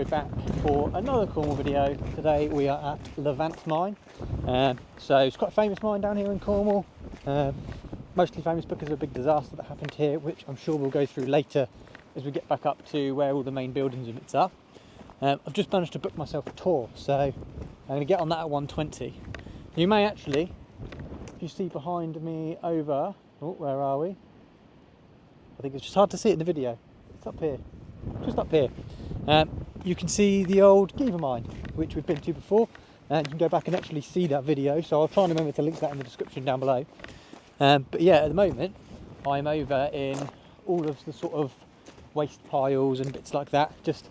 back for another Cornwall video. Today we are at Levant mine. So it's quite a famous mine down here in Cornwall. Mostly famous because of a big disaster that happened here, which I'm sure we'll go through later as we get back up to where all the main buildings and bits are. I've just managed to book myself a tour, so I'm going to get on that at 1:20. You may actually, if you see behind me over, oh, where are we? I think it's just hard to see it in the video. It's up here, just up here. You can see the old Geaver mine, which we've been to before, and you can go back and actually see that video, so I'll try and remember to link that in the description down below. But yeah, at the moment I'm over in all of the sort of waste piles and bits like that, just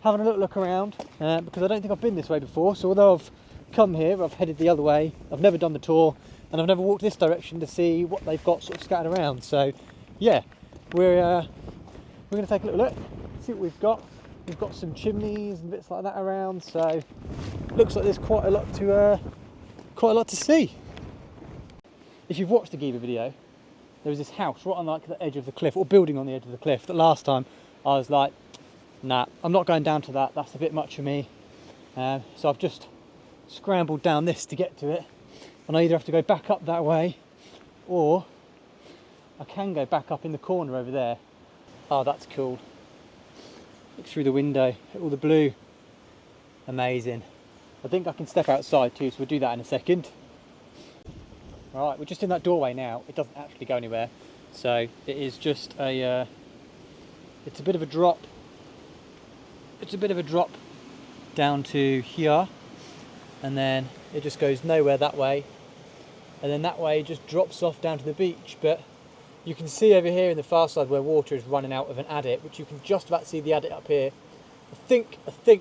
having a little look around, because I don't think I've been this way before. So although I've come here, I've headed the other way, I've never done the tour, and I've never walked this direction to see what they've got sort of scattered around. So yeah, we're going to take a little look, see what we've got. We've got some chimneys and bits like that around, so looks like there's quite a lot to see. If you've watched the Geaver video, there was this house right on like the edge of the cliff, or building on the edge of the cliff, that last time I was like, nah, I'm not going down to that, that's a bit much for me. So I've just scrambled down this to get to it, and I either have to go back up that way, or I can go back up in the corner over there. Oh, that's cool. Look through the window at all the blue. Amazing. I think I can step outside too, so we'll do that in a second. Right, we're just in that doorway now. It doesn't actually go anywhere, so it is just a it's a bit of a drop. It's a bit of a drop down to here, and then it just goes nowhere that way, and then that way just drops off down to the beach. But you can see over here in the far side where water is running out of an adit, which you can just about see the adit up here. I think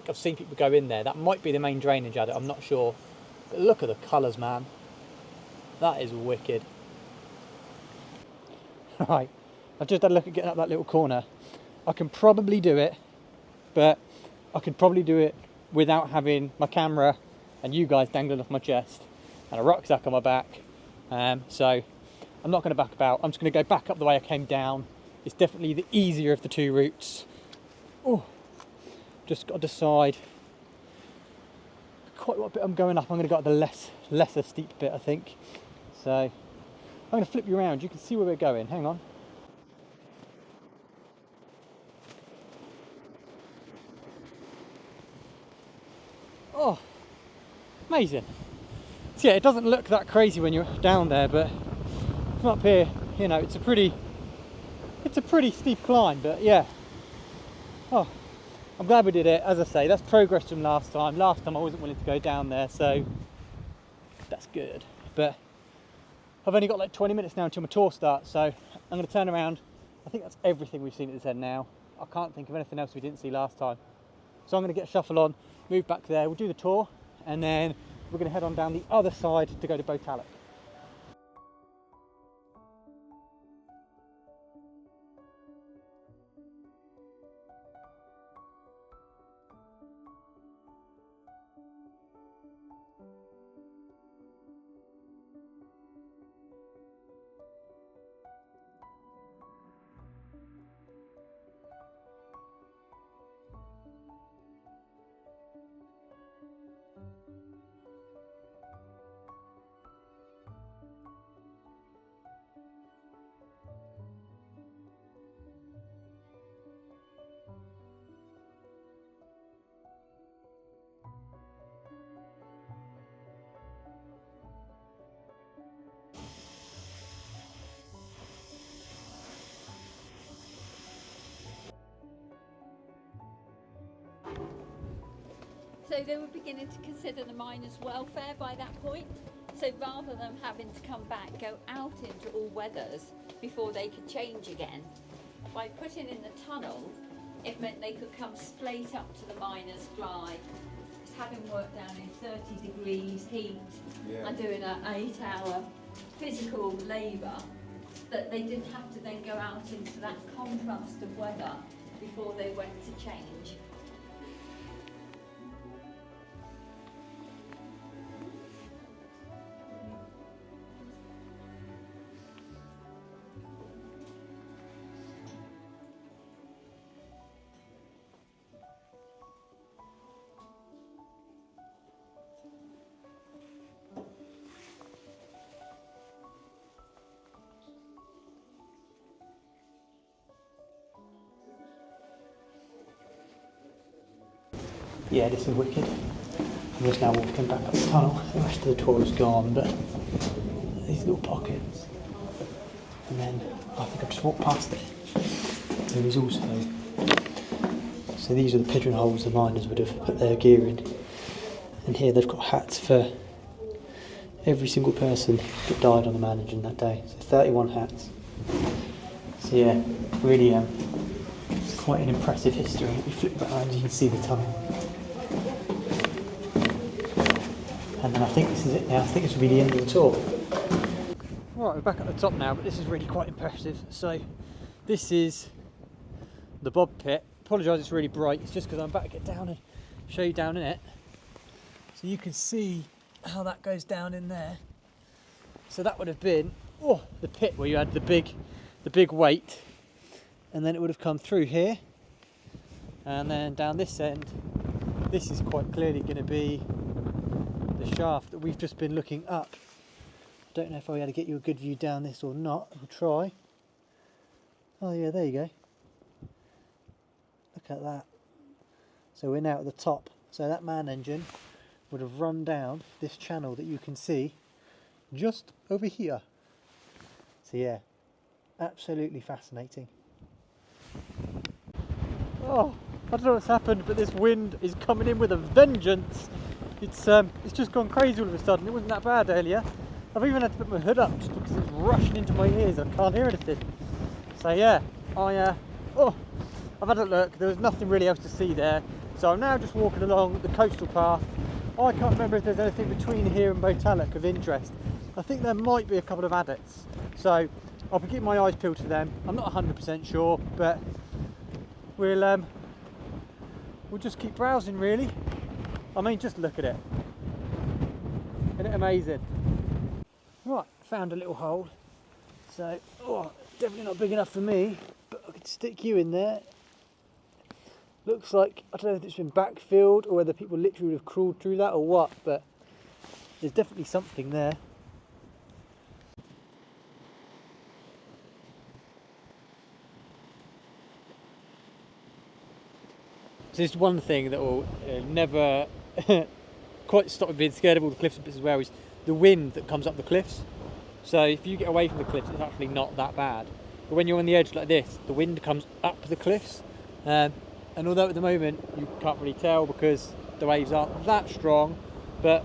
I've seen people go in there. That might be the main drainage adit, I'm not sure. But look at the colours, man. That is wicked. Right, I've just had a look at getting up that little corner. I can probably do it, but I could probably do it without having my camera and you guys dangling off my chest and a rucksack on my back. So I'm not going to back about. I'm just going to go back up the way I came down. It's definitely the easier of the two routes. Oh, just got to decide quite what bit I'm going up. I'm going to go up the lesser steep bit, I think. So I'm going to flip you around. You can see where we're going. Hang on. Oh, amazing. So yeah, it doesn't look that crazy when you're down there, but from up here, you know, it's a pretty steep climb. But yeah, oh, I'm glad we did it. As I say, that's progress from last time. Last time I wasn't willing to go down there, so that's good. But I've only got like 20 minutes now until my tour starts, so I'm going to turn around. I think that's everything we've seen at this end now. I can't think of anything else we didn't see last time. So I'm going to get a shuffle on, move back there, we'll do the tour, and then we're going to head on down the other side to go to Tele. So they were beginning to consider the miners' welfare by that point. So rather than having to come back, go out into all weathers before they could change again, by putting in the tunnel, it meant they could come straight up to the miners' fly. Just having worked down in 30 degrees heat and doing an 8-hour physical labour, that they didn't have to then go out into that contrast of weather before they went to change. yeah, this is wicked. I'm just now walking back up the tunnel. The rest of the tour is gone, but these little pockets. And then I think I've just walked past it. There is also, so these are the pigeonholes the miners would have put their gear in. And here they've got hats for every single person that died on the man engine that day. So 31 hats. So yeah, really it's quite an impressive history. If you flip back around you can see the tunnel. And then I think this is it now. I think this will be the end of the tour. Right, we're back at the top now, but this is really quite impressive. So this is the Bob pit. Apologise it's really bright, it's just because I'm about to get down and show you down in it. So you can see how that goes down in there. So that would have been the pit where you had the big weight, and then it would have come through here, and then down this end, this is quite clearly going to be the shaft that we've just been looking up. I don't know if I'll be able to get you a good view down this or not. We'll try. Oh yeah, there you go. Look at that. So we're now at the top. So that man engine would have run down this channel that you can see just over here. So yeah, absolutely fascinating. Oh, I don't know what's happened, but this wind is coming in with a vengeance. It's just gone crazy all of a sudden. It wasn't that bad earlier. I've even had to put my hood up just because it's rushing into my ears. I can't hear anything. So yeah, I've had a look. There was nothing really else to see there. So I'm now just walking along the coastal path. I can't remember if there's anything between here and Botalic of interest. I think there might be a couple of adits. So I'll be keeping my eyes peeled to them. I'm not 100% sure, but we'll just keep browsing really. I mean, just look at it. Isn't it amazing? Right, found a little hole. So, definitely not big enough for me, but I could stick you in there. Looks like, I don't know if it's been backfilled or whether people literally would have crawled through that or what, but there's definitely something there. So this is one thing that will never quite stop me being scared of all the cliffs and bits as well, is the wind that comes up the cliffs. So if you get away from the cliffs, it's actually not that bad. But when you're on the edge like this, the wind comes up the cliffs. And although at the moment you can't really tell because the waves aren't that strong, but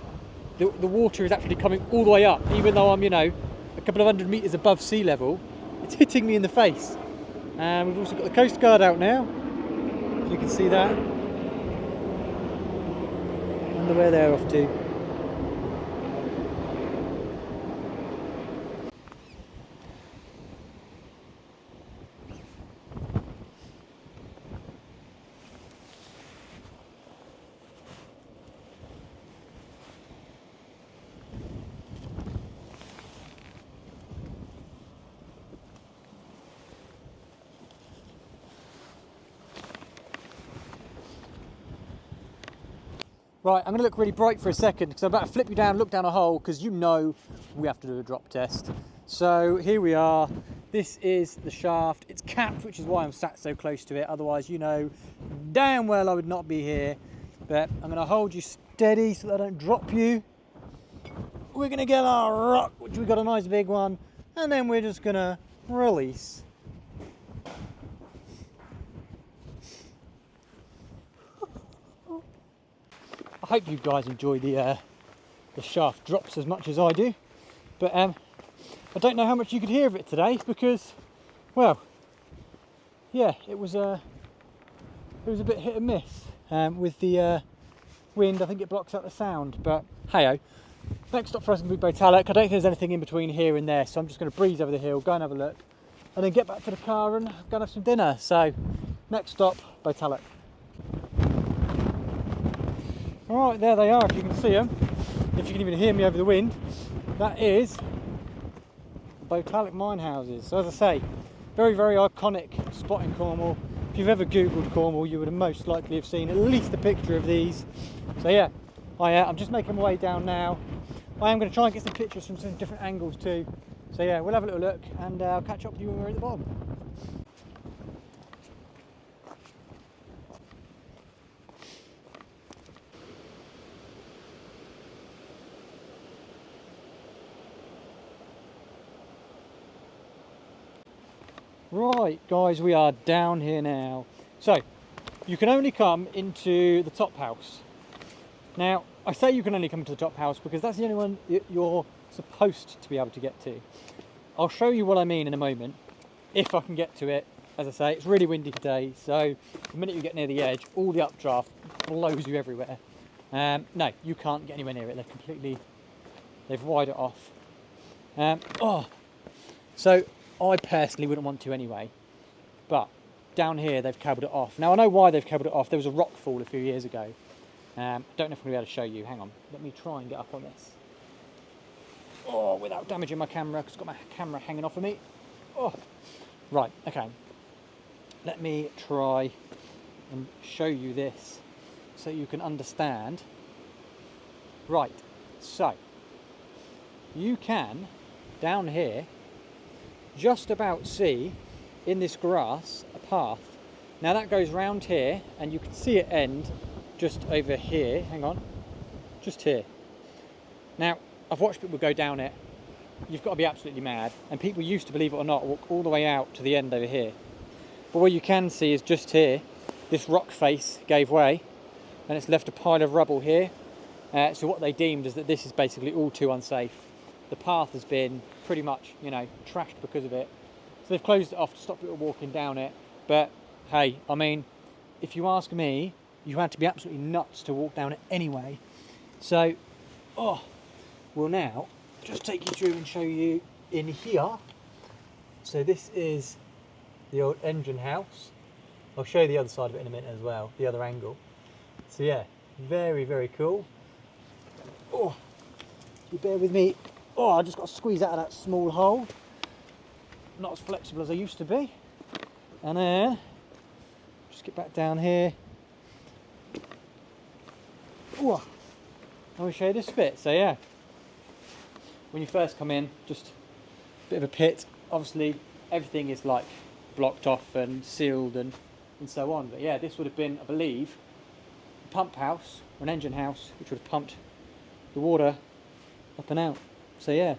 the water is actually coming all the way up. Even though I'm, a couple of 100 metres above sea level, it's hitting me in the face. And we've also got the Coast Guard out now. You can see that. I wonder where they're off to. Right, I'm going to look really bright for a second because I'm about to flip you down, look down a hole, because we have to do a drop test. So here we are. This is the shaft. It's capped, which is why I'm sat so close to it. Otherwise, damn well I would not be here. But I'm going to hold you steady so that I don't drop you. We're going to get our rock, which we got a nice big one, and then we're just going to release. I hope you guys enjoy the shaft drops as much as I do, but I don't know how much you could hear of it today because, well, yeah, it was a bit hit and miss with the wind. I think it blocks out the sound, but hey-oh. Next stop for us is going to be Botalic. I don't think there's anything in between here and there, so I'm just going to breeze over the hill, go and have a look, and then get back to the car and go and have some dinner. So, next stop, Botalic. Alright, there they are, if you can see them, if you can even hear me over the wind. That is Botalic mine houses. So as I say, very, very iconic spot in Cornwall. If you've ever Googled Cornwall, you would have most likely have seen at least a picture of these. So yeah, I'm just making my way down now. I am going to try and get some pictures from some different angles too. So yeah, we'll have a little look and I'll catch up with you when we're at the bottom. Right, guys, we are down here now. So, you can only come into the top house. Now, I say you can only come to the top house because that's the only one you're supposed to be able to get to. I'll show you what I mean in a moment, if I can get to it. As I say, it's really windy today, so the minute you get near the edge, all the updraft blows you everywhere. No, you can't get anywhere near it. They've wired it off. So I personally wouldn't want to anyway, but down here they've cabled it off. Now I know why they've cabled it off. There was a rock fall a few years ago. I don't know if I'm going to be able to show you. Hang on, let me try and get up on this. Oh, without damaging my camera, because I've got my camera hanging off of me. Oh, right, okay. Let me try and show you this so you can understand. Right, so you can, down here, just about see in this grass a path. Now that goes round here and you can see it end just over here. Hang on, just here. Now I've watched people go down it. You've got to be absolutely mad, and people used to, believe it or not, walk all the way out to the end over here. But what you can see is just here, this rock face gave way and it's left a pile of rubble here. So what they deemed is that this is basically all too unsafe. The path has been pretty much, you know, trashed because of it. So they've closed it off to stop people walking down it. But hey, I mean, if you ask me, you had to be absolutely nuts to walk down it anyway. So, we'll now just take you through and show you in here. So this is the old engine house. I'll show you the other side of it in a minute as well, the other angle. So yeah, very, very cool. Oh, you bear with me. Oh, I just got to squeeze out of that small hole. Not as flexible as I used to be. And then, just get back down here. Oh, I will show you this bit. So yeah, when you first come in, just a bit of a pit. Obviously, everything is like blocked off and sealed and so on. But yeah, this would have been, I believe, a pump house or an engine house, which would have pumped the water up and out. So yeah,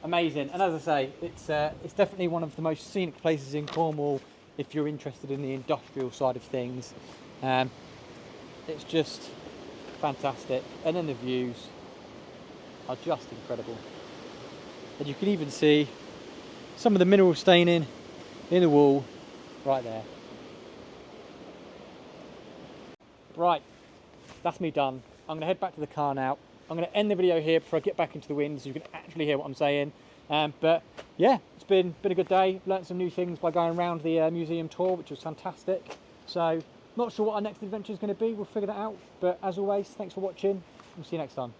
amazing. And as I say, it's definitely one of the most scenic places in Cornwall if you're interested in the industrial side of things. It's just fantastic, and then the views are just incredible. And you can even see some of the mineral staining in the wall right there. Right, that's me done. I'm going to head back to the car now. I'm going to end the video here before I get back into the wind so you can actually hear what I'm saying. But yeah, it's been a good day. Learned some new things by going around the museum tour, which was fantastic. So not sure what our next adventure is going to be. We'll figure that out. But as always, thanks for watching. We'll see you next time.